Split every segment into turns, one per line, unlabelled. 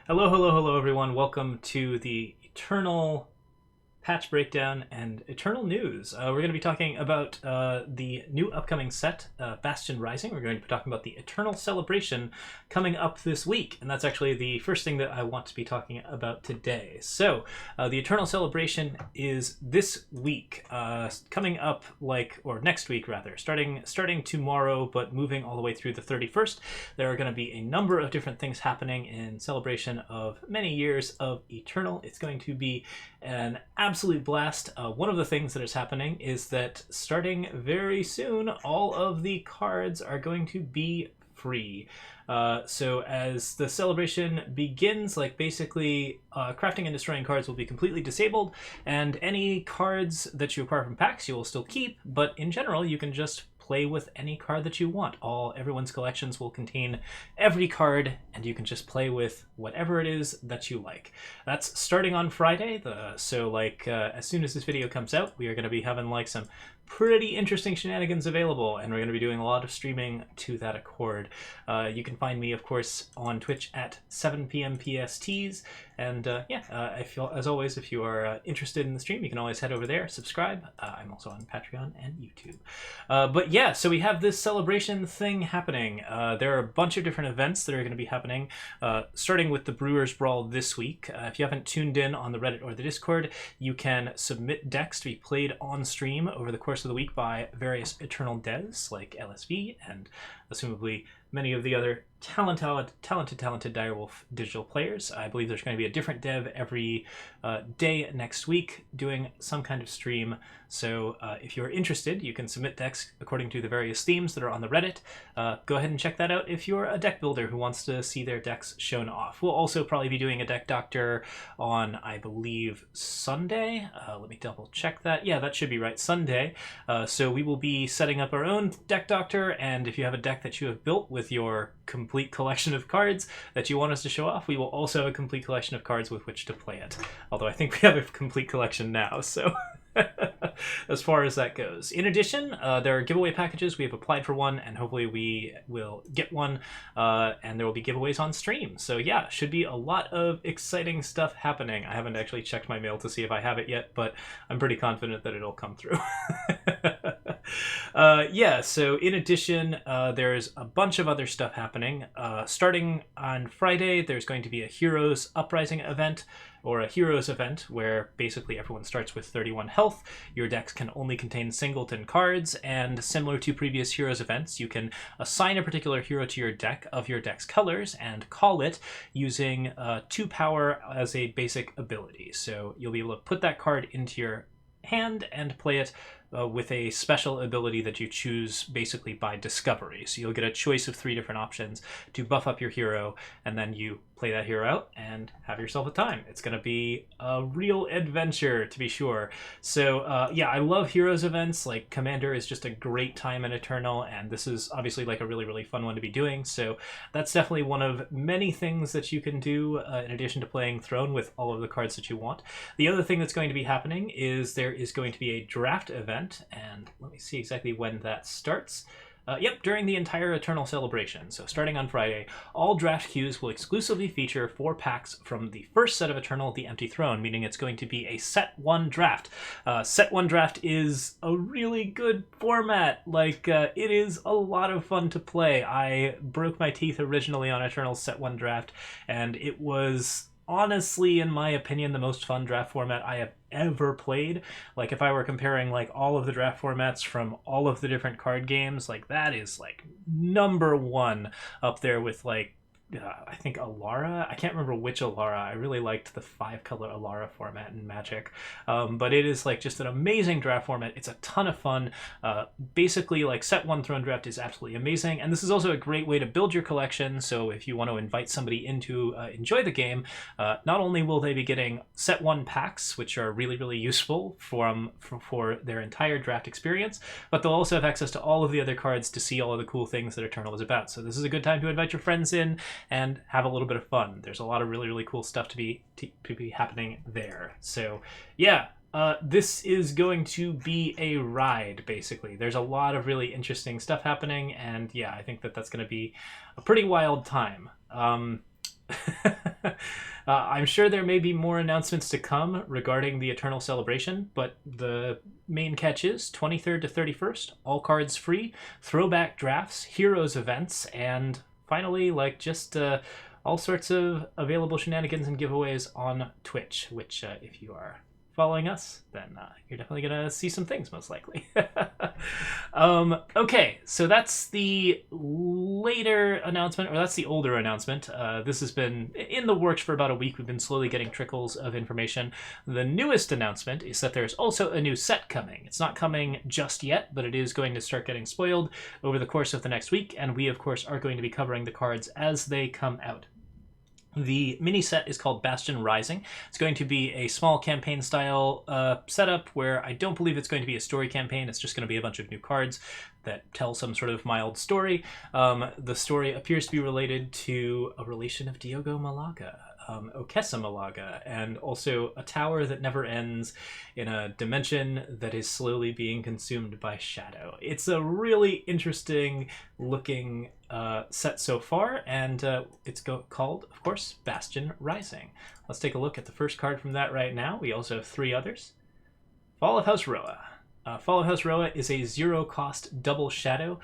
Hello, hello, hello, everyone. Welcome to the Eternal patch breakdown and Eternal news. We're going to be talking about the new upcoming set, Bastion Rising. We're going to be talking about the Eternal Celebration coming up this week, and that's actually the first thing that I want to be talking about today. So, the Eternal Celebration is this week, coming up or next week rather, starting tomorrow, but moving all the way through the 31st. There are going to be a number of different things happening in celebration of many years of Eternal. It's going to be an absolute blast. One of the things that is happening is that starting very soon, all of the cards are going to be free. So as the celebration begins, basically crafting and destroying cards will be completely disabled, and any cards that you acquire from packs you will still keep, but in general you can just play with any card that you want. Everyone's collections will contain every card, and you can just play with whatever it is that you like. That's starting on Friday. As soon as this video comes out, we are going to be having some pretty interesting shenanigans available, and we're going to be doing a lot of streaming to that accord. You can find me, of course, on Twitch at 7 p.m. PSTs, and I feel, as always, if you are interested in the stream, you can always head over there, subscribe. I'm also on Patreon and YouTube. So we have this celebration thing happening. There are a bunch of different events that are going to be happening, starting with the Brewers Brawl this week. If you haven't tuned in on the Reddit or the Discord, you can submit decks to be played on stream over the course of the week by various Eternal devs like LSV and assumably many of the other talented Direwolf digital players. I believe there's going to be a different dev every day next week doing some kind of stream. So if you're interested, you can submit decks according to the various themes that are on the Reddit. Go ahead and check that out if you're a deck builder who wants to see their decks shown off. We'll also probably be doing a deck doctor on, I believe, Sunday. Let me double check that. Yeah, that should be right, Sunday. So we will be setting up our own deck doctor, and if you have a deck that you have built with your complete collection of cards that you want us to show off, we will also have a complete collection of cards with which to play it. Although I think we have a complete collection now, so as far as that goes. In addition, there are giveaway packages. We have applied for one, and hopefully we will get one, and there will be giveaways on stream. So yeah, should be a lot of exciting stuff happening. I haven't actually checked my mail to see if I have it yet, but I'm pretty confident that it'll come through. So in addition, there's a bunch of other stuff happening. Starting on Friday, there's going to be a Heroes Uprising event, or a Heroes event, where basically everyone starts with 31 health. Your decks can only contain singleton cards, and similar to previous Heroes events, you can assign a particular hero to your deck of your deck's colors and call it using 2 power as a basic ability. So you'll be able to put that card into your hand and play it with a special ability that you choose basically by discovery. So you'll get a choice of 3 different options to buff up your hero, and then you play that hero out and have yourself a time. It's going to be a real adventure, to be sure. So I love Heroes events. Commander is just a great time in Eternal, and this is obviously a really, really fun one to be doing. So that's definitely one of many things that you can do in addition to playing Throne with all of the cards that you want. The other thing that's going to be happening is there is going to be a draft event, and let me see exactly when that starts. During the entire Eternal Celebration. So starting on Friday, all draft queues will exclusively feature 4 packs from the first set of Eternal, the Empty Throne, meaning it's going to be a Set 1 draft. Set 1 draft is a really good format. It is a lot of fun to play. I broke my teeth originally on Eternal Set 1 draft, and it was honestly, in my opinion, the most fun draft format I have ever played. If I were comparing all of the draft formats from all of the different card games, that is number 1 up there with I think Alara. I can't remember which Alara. I really liked the 5-color Alara format in Magic. But it is just an amazing draft format. It's a ton of fun. Basically, Set 1 Throne Draft is absolutely amazing. And this is also a great way to build your collection. So if you want to invite somebody in to enjoy the game, not only will they be getting Set 1 packs, which are really, really useful for their entire draft experience, but they'll also have access to all of the other cards to see all of the cool things that Eternal is about. So this is a good time to invite your friends in and have a little bit of fun. There's a lot of really, really cool stuff to be happening there. So this is going to be a ride, basically. There's a lot of really interesting stuff happening, and I think that's going to be a pretty wild time. I'm sure there may be more announcements to come regarding the Eternal Celebration, but the main catch is 23rd to 31st, all cards free, throwback drafts, heroes events, and finally, like, just all sorts of available shenanigans and giveaways on Twitch, which if you are following us, then you're definitely going to see some things, most likely. Okay, so that's the later announcement, or that's the older announcement. This has been in the works for about a week. We've been slowly getting trickles of information. The newest announcement is that there's also a new set coming. It's not coming just yet, but it is going to start getting spoiled over the course of the next week, and we, of course, are going to be covering the cards as they come out. The mini set is called Bastion Rising. It's going to be a small campaign style setup where I don't believe it's going to be a story campaign. It's just going to be a bunch of new cards that tell some sort of mild story. The story appears to be related to a relation of Diogo Malaga, Okessa Malaga, and also a tower that never ends in a dimension that is slowly being consumed by shadow. It's a really interesting looking set so far, and it's called, of course, Bastion Rising. Let's take a look at the first card from that right now. We also have 3 others. Fall of House Roa. Fall of House Roa is a 0-cost double shadow.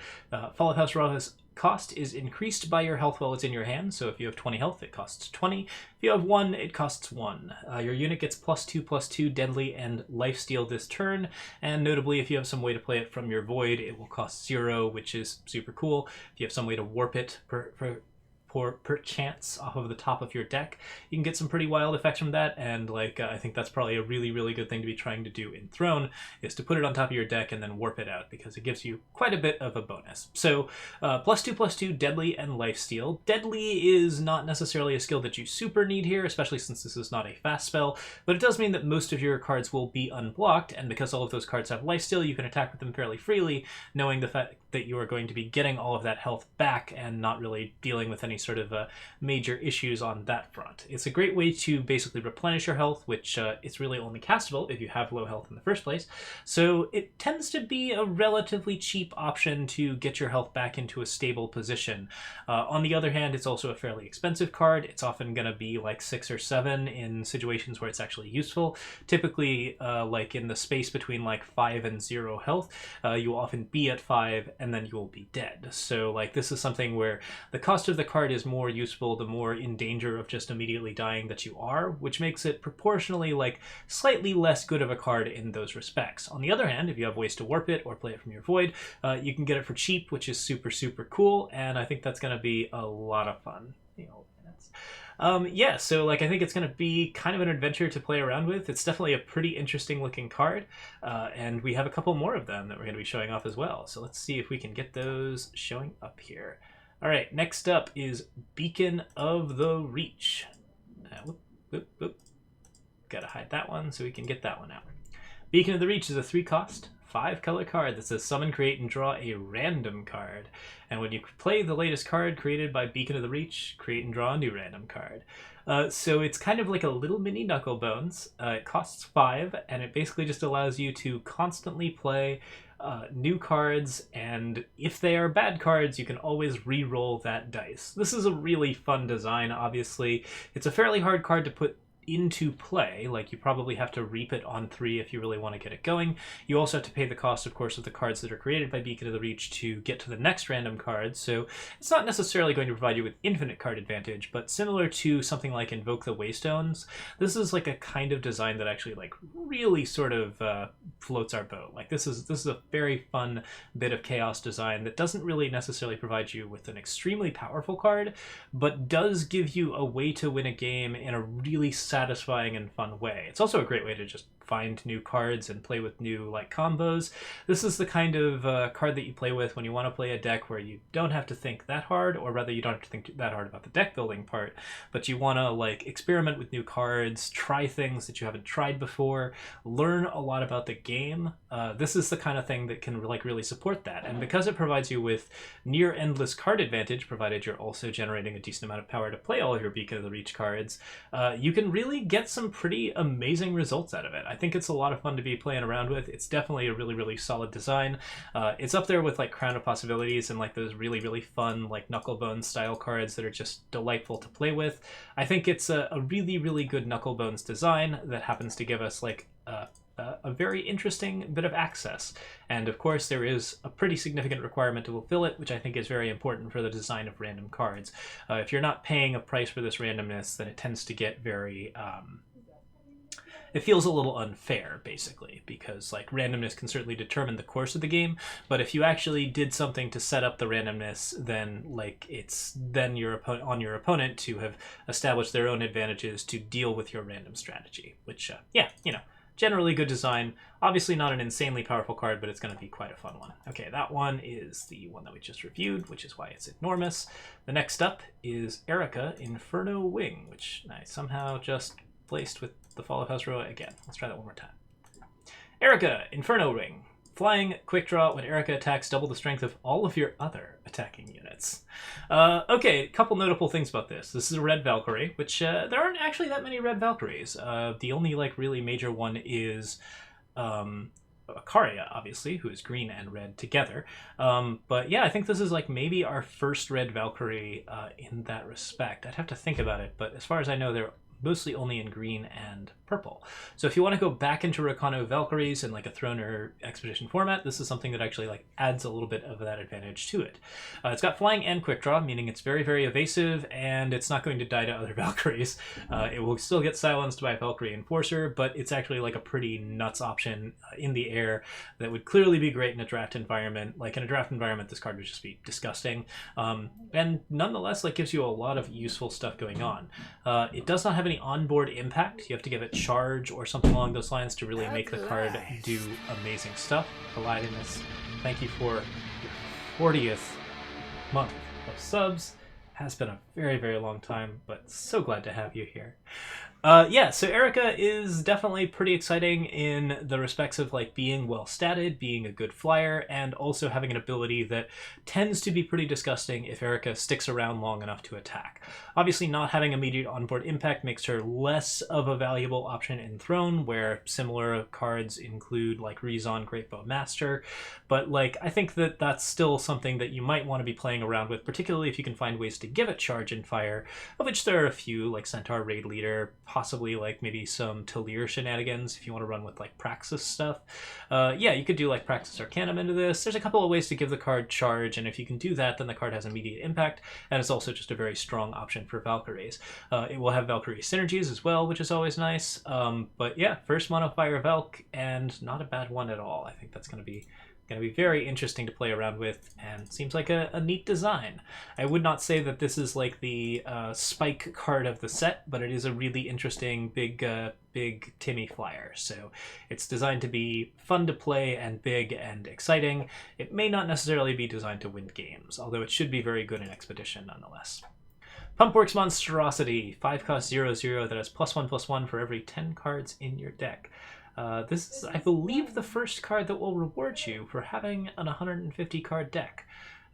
Fall of House Roa's cost is increased by your health while it's in your hand, so if you have 20 health, it costs 20. If you have 1, it costs 1. Your unit gets +2/+2 deadly and lifesteal this turn, and notably, if you have some way to play it from your void, it will cost 0, which is super cool. If you have some way to warp it per chance off of the top of your deck, you can get some pretty wild effects from that, and I think that's probably a really, really good thing to be trying to do in Throne, is to put it on top of your deck and then warp it out, because it gives you quite a bit of a bonus. So +2/+2 deadly and lifesteal. Deadly is not necessarily a skill that you super need here, especially since this is not a fast spell, but it does mean that most of your cards will be unblocked, and because all of those cards have lifesteal, you can attack with them fairly freely, knowing the fact that you are going to be getting all of that health back and not really dealing with any sort of major issues on that front. It's a great way to basically replenish your health, which is really only castable if you have low health in the first place. So it tends to be a relatively cheap option to get your health back into a stable position. On the other hand, it's also a fairly expensive card. It's often going to be like 6 or 7 in situations where it's actually useful. Typically, like in the space between like 5 and 0 health, you will often be at 5 and then you will be dead. So like this is something where the cost of the card is more useful the more in danger of just immediately dying that you are, which makes it proportionally like slightly less good of a card in those respects. On the other hand, if you have ways to warp it or play it from your void, you can get it for cheap, which is super, super cool, and I think that's going to be a lot of fun. Yeah, so like I think it's going to be kind of an adventure to play around with. It's definitely a pretty interesting looking card, and we have a couple more of them that we're going to be showing off as well. So let's see if we can get those showing up here. All right, next up is Beacon of the Reach. Gotta hide that one so we can get that one out. Beacon of the Reach is a 3-cost, 5-color card that says summon, create, and draw a random card. And when you play the latest card created by Beacon of the Reach, create and draw a new random card. So it's kind of like a little mini Knucklebones. It costs 5, and it basically just allows you to constantly play new cards, and if they are bad cards, you can always re-roll that dice. This is a really fun design, obviously. It's a fairly hard card to put into play. Like, you probably have to reap it on 3 if you really want to get it going. You also have to pay the cost, of course, of the cards that are created by Beacon of the Reach to get to the next random card, so it's not necessarily going to provide you with infinite card advantage, but similar to something like Invoke the Waystones, this is like a kind of design that actually like really sort of floats our boat. Like this is a very fun bit of chaos design that doesn't really necessarily provide you with an extremely powerful card, but does give you a way to win a game in a really satisfying and fun way. It's also a great way to just find new cards and play with new like combos. This is the kind of card that you play with when you want to play a deck where you don't have to think that hard, or rather you don't have to think that hard about the deck building part, but you want to like experiment with new cards, try things that you haven't tried before, learn a lot about the game. This is the kind of thing that can like really support that, and because it provides you with near endless card advantage, provided you're also generating a decent amount of power to play all of your Beacon of the Reach cards, you can really really get some pretty amazing results out of it. I think it's a lot of fun to be playing around with. It's definitely a really, really solid design. It's up there with like Crown of Possibilities and like those really, really fun like Knucklebones style cards that are just delightful to play with. I think it's a really, really good Knucklebones design that happens to give us like a very interesting bit of access. And of course, there is a pretty significant requirement to fulfill it, which I think is very important for the design of random cards. If you're not paying a price for this randomness, then it tends to get very... it feels a little unfair, basically, because like randomness can certainly determine the course of the game, but if you actually did something to set up the randomness, then like it's then on your opponent to have established their own advantages to deal with your random strategy, which, yeah, you know, generally good design. Obviously not an insanely powerful card, but it's going to be quite a fun one. Okay, that one is the one that we just reviewed, which is why it's enormous. The next up is Erica Inferno Ring, which I somehow just placed with the Fall of House Roa again. Let's try that one more time. Erica Inferno Ring. Flying, quick draw. When Erica attacks, double the strength of all of your other attacking units. Okay, a couple notable things about this. This is a red Valkyrie, which there aren't actually that many red Valkyries. The only like really major one is Akaria, obviously, who is green and red together. But yeah, I think this is like maybe our first red Valkyrie in that respect. I'd have to think about it, but as far as I know, they're mostly only in green and purple. So if you want to go back into Rakano Valkyries in like a Throne or Expedition format, this is something that actually like adds a little bit of that advantage to it. It's got flying and quick draw, meaning it's very, very evasive, and it's not going to die to other Valkyries. It will still get silenced by Valkyrie Enforcer, but it's actually like a pretty nuts option in the air that would clearly be great in a draft environment. Like in a draft environment, this card would just be disgusting. And nonetheless, like gives you a lot of useful stuff going on. It does not have any onboard impact. You have to give it charge or something along those lines to really make the card do amazing stuff. Politeness, thank you for your 40th month of subs. Has been a very, very long time, but so glad to have you here. Yeah, so Erica is definitely pretty exciting in the respects of like being well statted, being a good flyer, and also having an ability that tends to be pretty disgusting if Erica sticks around long enough to attack. Obviously not having immediate onboard impact makes her less of a valuable option in Throne, where similar cards include like Rezon Greatbow Master, but like I think that that's still something that you might want to be playing around with, particularly if you can find ways to give it charge and fire, of which there are a few, like Centaur Raid Leader, possibly like maybe some Talir shenanigans if you want to run with like Praxis stuff. Yeah, you could do like Praxis Arcanum into this. There's a couple of ways to give the card charge, and if you can do that, then the card has immediate impact, and it's also just a very strong option for Valkyries. It will have Valkyrie synergies as well, which is always nice. But yeah, first mono fire Valk, and not a bad one at all. I think that's going to be very interesting to play around with, and seems like a neat design. I would not say that this is like the spike card of the set, but it is a really interesting big Timmy flyer. So it's designed to be fun to play and big and exciting. It may not necessarily be designed to win games, although it should be very good in Expedition nonetheless. Pumpworks Monstrosity, 5-cost 0/0 that has +1/+1 for every 10 cards in your deck. This is, I believe, the first card that will reward you for having an 150 card deck.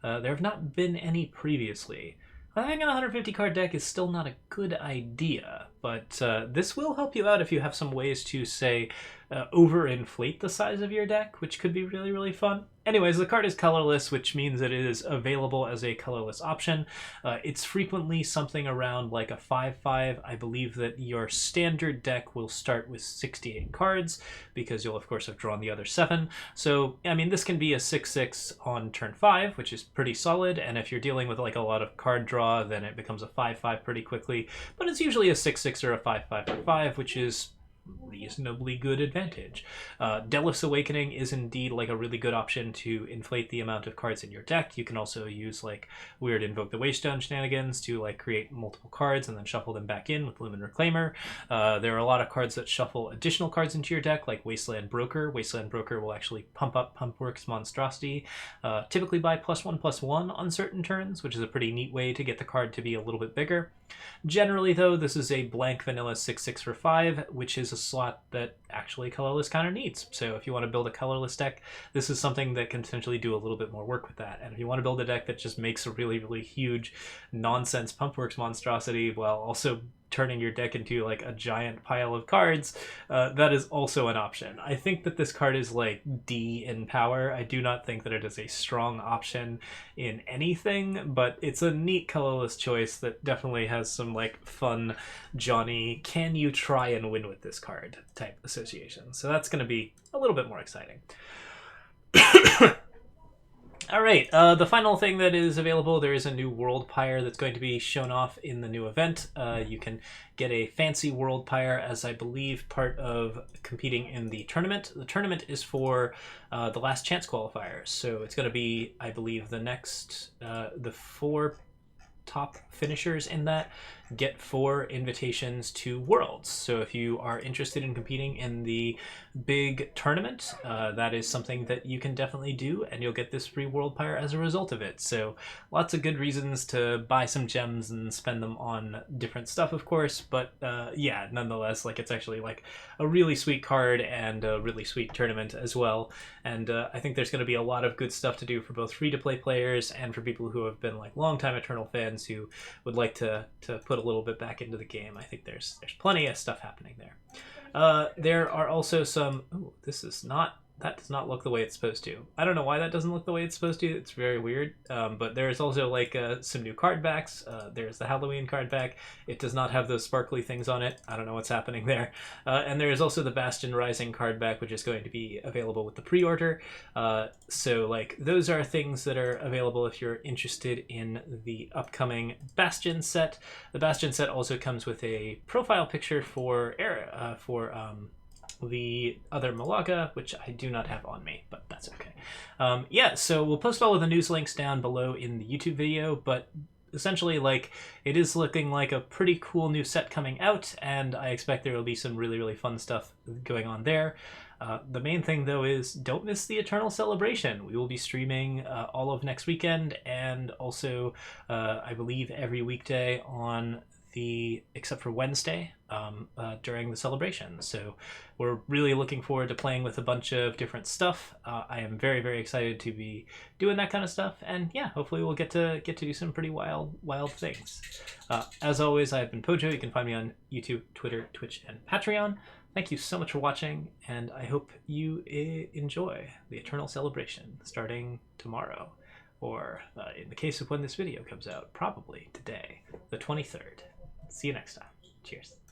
There have not been any previously. Having an 150 card deck is still not a good idea, but this will help you out if you have some ways to, say, overinflate the size of your deck, which could be really, really fun. Anyways, the card is colorless, which means that it is available as a colorless option. It's frequently something around like a 5/5. I believe that your standard deck will start with 68 cards, because you'll of course have drawn the other 7. So, I mean, this can be a 6/6 on turn 5, which is pretty solid, and if you're dealing with like a lot of card draw, then it becomes a 5/5 pretty quickly, but it's usually a 6/6 or a 5/5 for 5, which is reasonably good advantage. Delos Awakening is indeed like a really good option to inflate the amount of cards in your deck. You can also use like weird Invoke the Waystone shenanigans to like create multiple cards and then shuffle them back in with Lumen Reclaimer. There are a lot of cards that shuffle additional cards into your deck, like Wasteland Broker. Wasteland Broker will actually pump up Pumpworks Monstrosity, typically by +1/+1 on certain turns, which is a pretty neat way to get the card to be a little bit bigger. Generally, though, this is a blank vanilla 6/6 for 5, which is a slot that actually colorless counter needs. So if you want to build a colorless deck, this is something that can potentially do a little bit more work with that. And if you want to build a deck that just makes a really, really huge nonsense Pumpworks Monstrosity while also turning your deck into like a giant pile of cards, that is also an option. I think that this card is like D in power. I do not think that it is a strong option in anything, but it's a neat colorless choice that definitely has some like fun Johnny, can you try and win with this card type association. So that's going to be a little bit more exciting. All right, the final thing that is available, there is a new World Pyre that's going to be shown off in the new event. You can get a fancy World Pyre as, I believe, part of competing in the tournament. The tournament is for the last chance qualifiers, so it's going to be, I believe, the next, the 4 top finishers in that get 4 invitations to Worlds. So if you are interested in competing in the big tournament, that is something that you can definitely do, and you'll get this free World Pyre as a result of it. So lots of good reasons to buy some gems and spend them on different stuff, of course, but yeah, nonetheless, like, it's actually like a really sweet card and a really sweet tournament as well. And I think there's going to be a lot of good stuff to do for both free-to-play players and for people who have been like longtime Eternal fans who would like to put a little bit back into the game. I think there's plenty of stuff happening there. There are also some... Ooh, this is not... That does not look the way it's supposed to. I don't know why that doesn't look the way it's supposed to. It's very weird. But there's also like some new card backs. There's the Halloween card back. It does not have those sparkly things on it. I don't know what's happening there. And there is also the Bastion Rising card back, which is going to be available with the pre-order. So like those are things that are available if you're interested in the upcoming Bastion set. The Bastion set also comes with a profile picture for the other Malaga, which I do not have on me, but that's okay. Yeah, so we'll post all of the news links down below in the YouTube video, but essentially, like, it is looking like a pretty cool new set coming out, and I expect there will be some really, really fun stuff going on there. The main thing, though, is don't miss the Eternal Celebration. We will be streaming all of next weekend, and also, I believe, every weekday on except for Wednesday, during the celebration. So we're really looking forward to playing with a bunch of different stuff. I am very, very excited to be doing that kind of stuff, and yeah, hopefully we'll get to do some pretty wild things. As always, I've been Pojo. You can find me on YouTube, Twitter, Twitch, and Patreon. Thank you so much for watching, and I hope you enjoy the Eternal Celebration starting tomorrow, or in the case of when this video comes out, probably today, the 23rd. See you next time. Cheers.